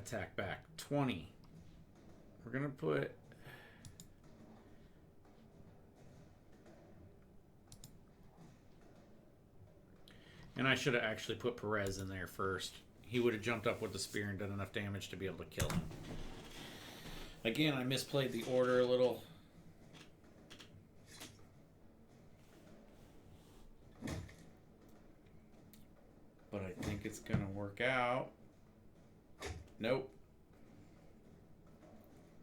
attack back. 20. We're going to put... And I should have actually put Perez in there first. He would have jumped up with the spear and done enough damage to be able to kill him. Again, I misplayed the order a little. But I think it's going to work out. Nope.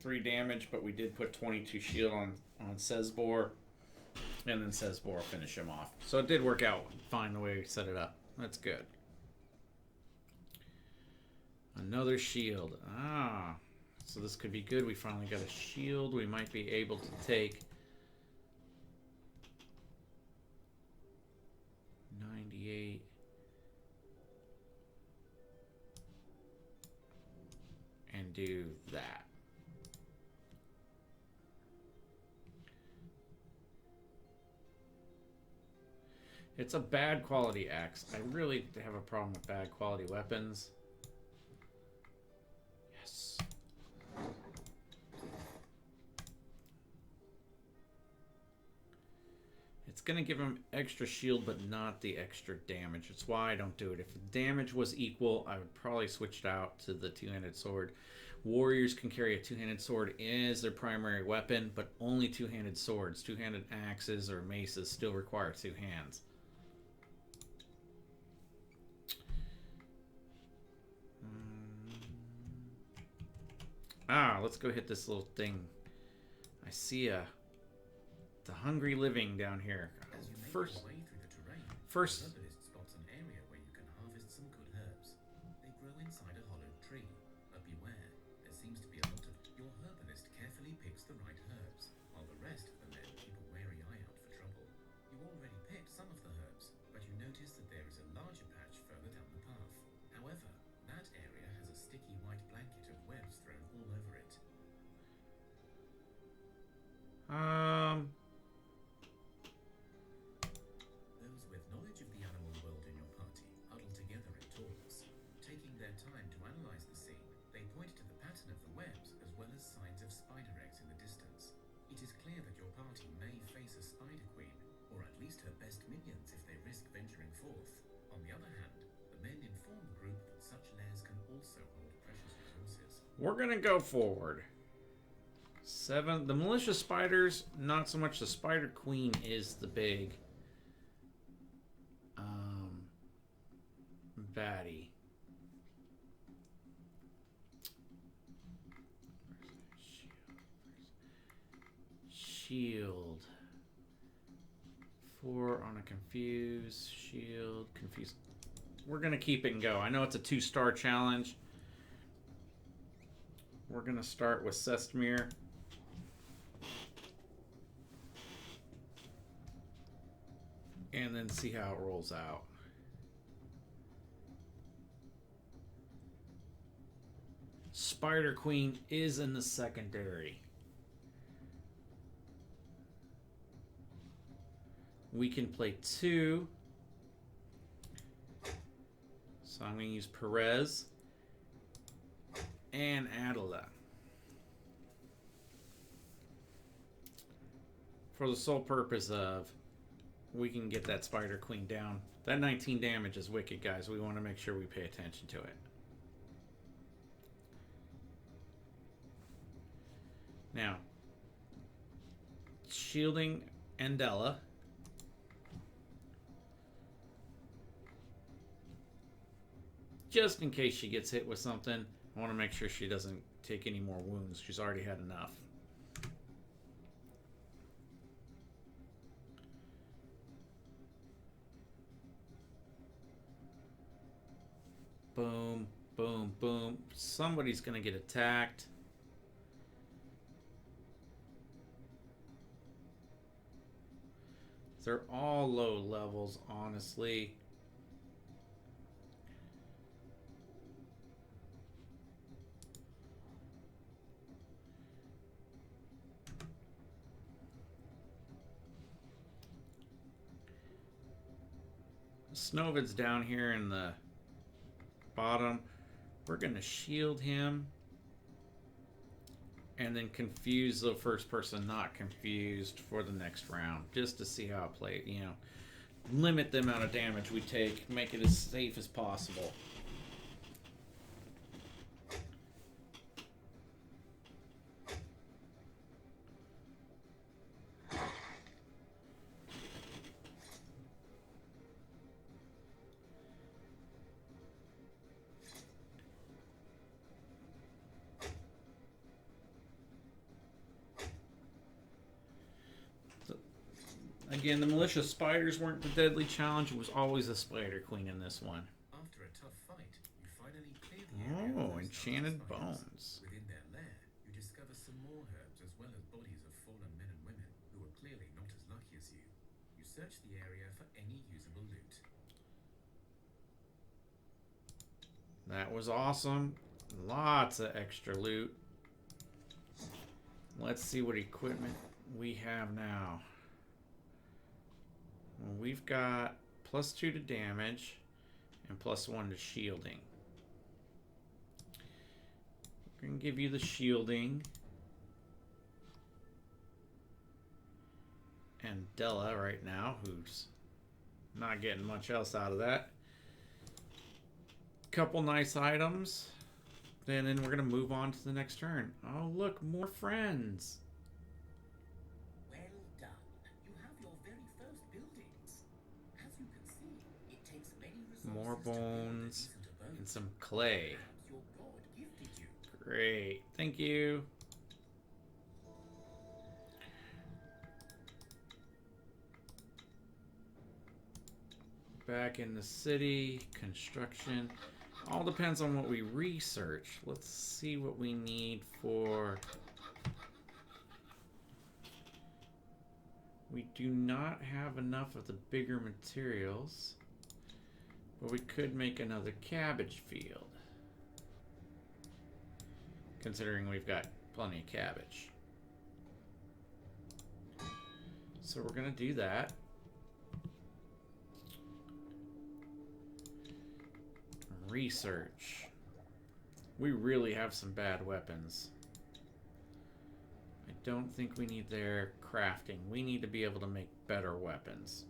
3 damage, but we did put 22 shield on Sesbor. And then Sesbor will finish him off. So it did work out fine the way we set it up. That's good. Another shield. Ah. So this could be good. We finally got a shield. We might be able to take 98. And do that. It's a bad quality axe. I really have a problem with bad quality weapons. Yes. It's going to give him extra shield, but not the extra damage. That's why I don't do it. If the damage was equal, I would probably switch it out to the two-handed sword. Warriors can carry a two-handed sword as their primary weapon, but only two-handed swords. Two-handed axes or maces still require 2 hands. Let's go hit this little thing. I see the hungry living down here. First, Herbalists spots an area where you can harvest some good herbs. They grow inside a hollowed tree, but beware, there seems to be a lot of... Your herbalist carefully picks the right herbs, while the rest of the men keep a wary eye out for trouble. You already picked some of the herbs, but you notice that there is a larger patch further down the path. However, that area has a sticky white blanket of webs thrown all over it. Those with knowledge of the animal world in your party huddle together in talks. Taking their time to analyze the scene, they point to the pattern of the webs as well as signs of spider eggs in the distance. It is clear that your party may face a spider queen, or at least her best minions if they risk venturing forth. On the other hand, the men inform the group that such lairs can also hold precious resources. we're going to go forward. 7. The malicious spiders, not so much. The spider queen is the big baddie. Shield. 4 on a confuse. Shield. Confuse. We're going to keep it and go. I know it's a 2-star challenge. We're going to start with Sestmir. And then see how it rolls out. Spider Queen is in the secondary. We can play 2. So I'm going to use Perez and Adela. For the sole purpose of we can get that Spider Queen down. That 19 damage is wicked, guys. We want to make sure we pay attention to it. Now, shielding Andella. Just in case she gets hit with something, I want to make sure she doesn't take any more wounds. She's already had enough. Boom, boom, boom. Somebody's going to get attacked. They're all low levels, honestly. Snovid's down here in the bottom. We're going to shield him. And then confuse the first person not confused for the next round. Just to see how it plays, you know. Limit the amount of damage we take. Make it as safe as possible. Again, the malicious spiders weren't the deadly challenge. It was always the spider queen in this one. After a tough fight, you finally clear the area. Oh, enchanted bones. Within their lair, you discover some more herbs as well as bodies of fallen men and women who are clearly not as lucky as you. You search the area for any usable loot. That was awesome. Lots of extra loot. Let's see what equipment we have now. Well, we've got +2 to damage and +1 to shielding. We're going to give you the shielding. And Della right now, who's not getting much else out of that. Couple nice items. And then we're going to move on to the next turn. Oh, look, more friends. Well done. You have your very first buildings. As you can see, it takes many resources More to build a bones decent abode. and some clay. Perhaps your god gifted you. Great. Thank you. Back in the city, construction. All depends on what we research. Let's see what we need for... We do not have enough of the bigger materials, but we could make another cabbage field. Considering we've got plenty of cabbage. So we're gonna do that. Research. We really have some bad weapons. I don't think we need their crafting. We need to be able to make better weapons.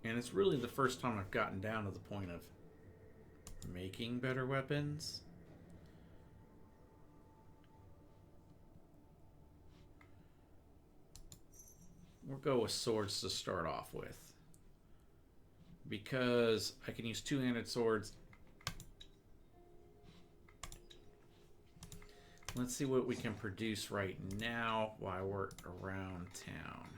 And it's really the first time I've gotten down to the point of making better weapons. We'll go with swords to start off with. Because I can use two-handed swords. Let's see what we can produce right now while we're around town.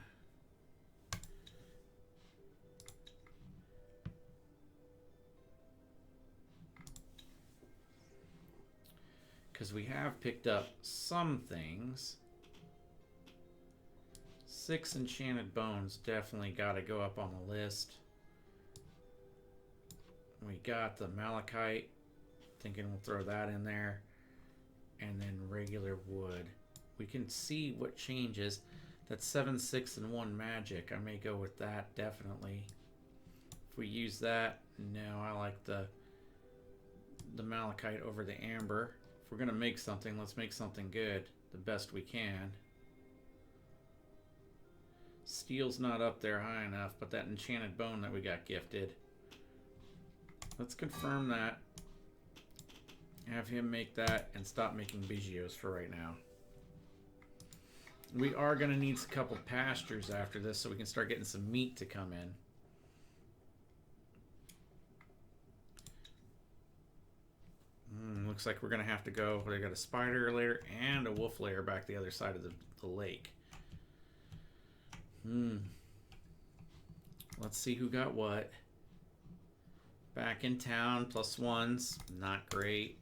Because we have picked up some things. 6 enchanted bones definitely got to go up on the list. We got the malachite. Thinking we'll throw that in there. And then regular wood. We can see what changes. That's 7, 6, and 1 magic. I may go with that, definitely. If we use that, no, I like the malachite over the amber. If we're going to make something, let's make something good. The best we can. Steel's not up there high enough, but that enchanted bone that we got gifted. Let's confirm that. Have him make that and stop making bijoux for right now. We are going to need a couple pastures after this so we can start getting some meat to come in. Looks like we're going to have to go. They got a spider lair and a wolf lair back the other side of the lake. Let's see who got what. Back in town, +1s, not great.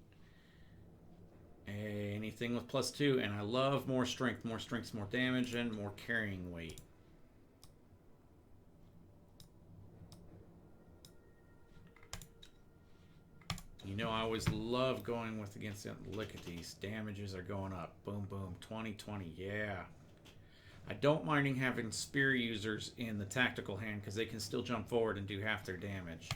Anything with +2, and I love more strength. More strength, more damage, and more carrying weight. You know, I always love going with against them. Look at these. Damages are going up. Boom, boom. 20, 20. Yeah. I don't mind having spear users in the tactical hand because they can still jump forward and do half their damage.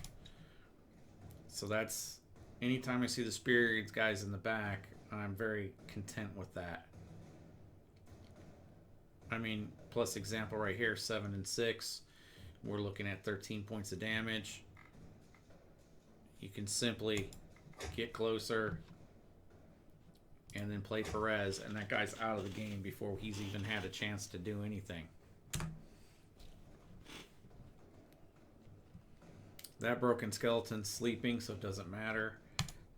So that's anytime I see the spirit guys in the back, I'm very content with that. I mean, plus example right here, 7 and 6. We're looking at 13 points of damage. You can simply get closer and then play Perez, and that guy's out of the game before he's even had a chance to do anything. That broken skeleton's sleeping, so it doesn't matter.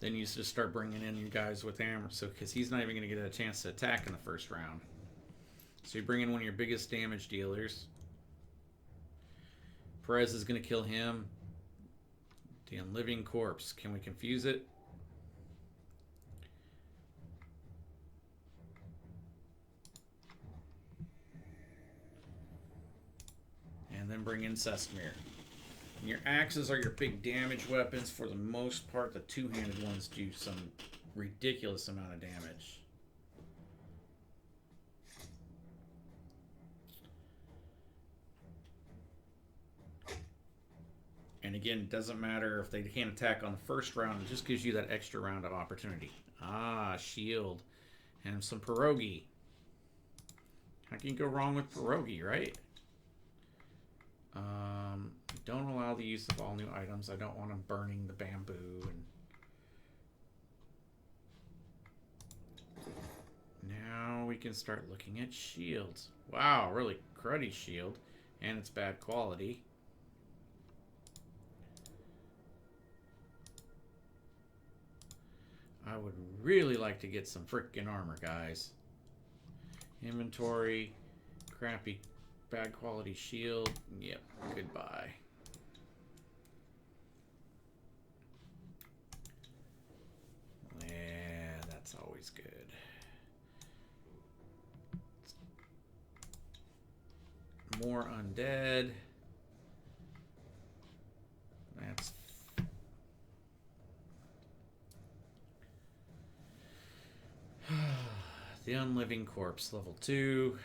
Then you just start bringing in your guys with hammer, so because he's not even going to get a chance to attack in the first round. So you bring in one of your biggest damage dealers. Perez is going to kill him. The unliving corpse. Can we confuse it? And then bring in Sesmir. And your axes are your big damage weapons. For the most part, the two-handed ones do some ridiculous amount of damage. And again, it doesn't matter if they can't attack on the first round. It just gives you that extra round of opportunity. Ah, shield. And some pierogi. How can you go wrong with pierogi, right? Don't allow the use of all new items. I don't want them burning the bamboo. And now we can start looking at shields. Wow, really cruddy shield. And it's bad quality. I would really like to get some frickin' armor, guys. Inventory. Crappy, bad quality shield. Yep, goodbye. Yeah, that's always good. More undead. That's... The unliving corpse, level 2.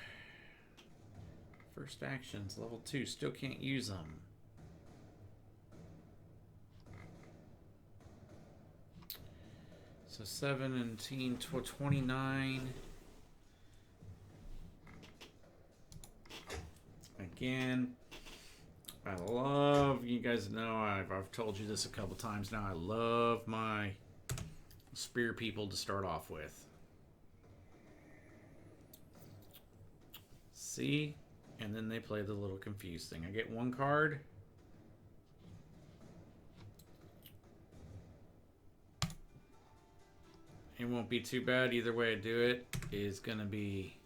First actions, level 2. Still can't use them. So 17, 29. Again, I love, you guys know, I've told you this a couple times now, I love my spear people to start off with. See? And then they play the little confused thing. I get one card. It won't be too bad. Either way I do it is going to be...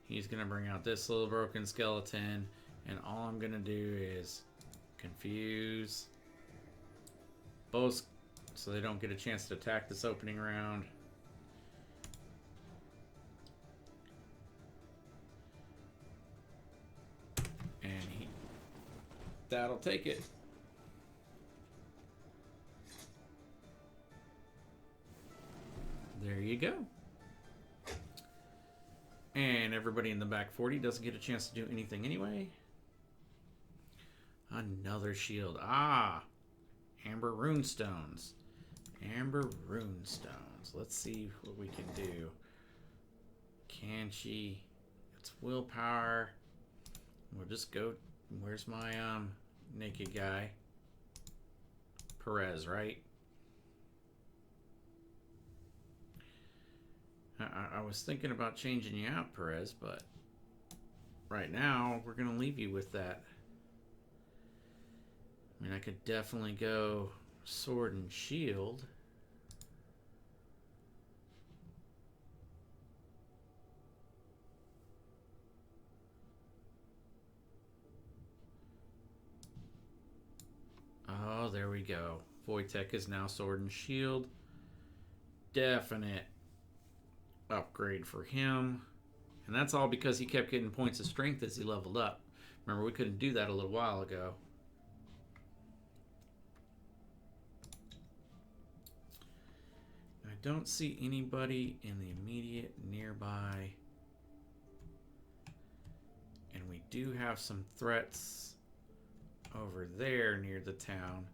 He's going to bring out this little broken skeleton. And all I'm going to do is confuse both so they don't get a chance to attack this opening round. And that'll take it. There you go. And everybody in the back 40 doesn't get a chance to do anything anyway. Another shield. Ah! Amber runestones. Amber runestones. Let's see what we can do. Can she... It's willpower. We'll just go... Where's my naked guy? Perez, right? I was thinking about changing you out, Perez, but right now we're going to leave you with that. I mean, I could definitely go sword and shield. Oh, there we go. Wojtek is now sword and shield. Definite upgrade for him. And that's all because he kept getting points of strength as he leveled up. Remember, we couldn't do that a little while ago. I don't see anybody in the immediate nearby. And we do have some threats over there near the town.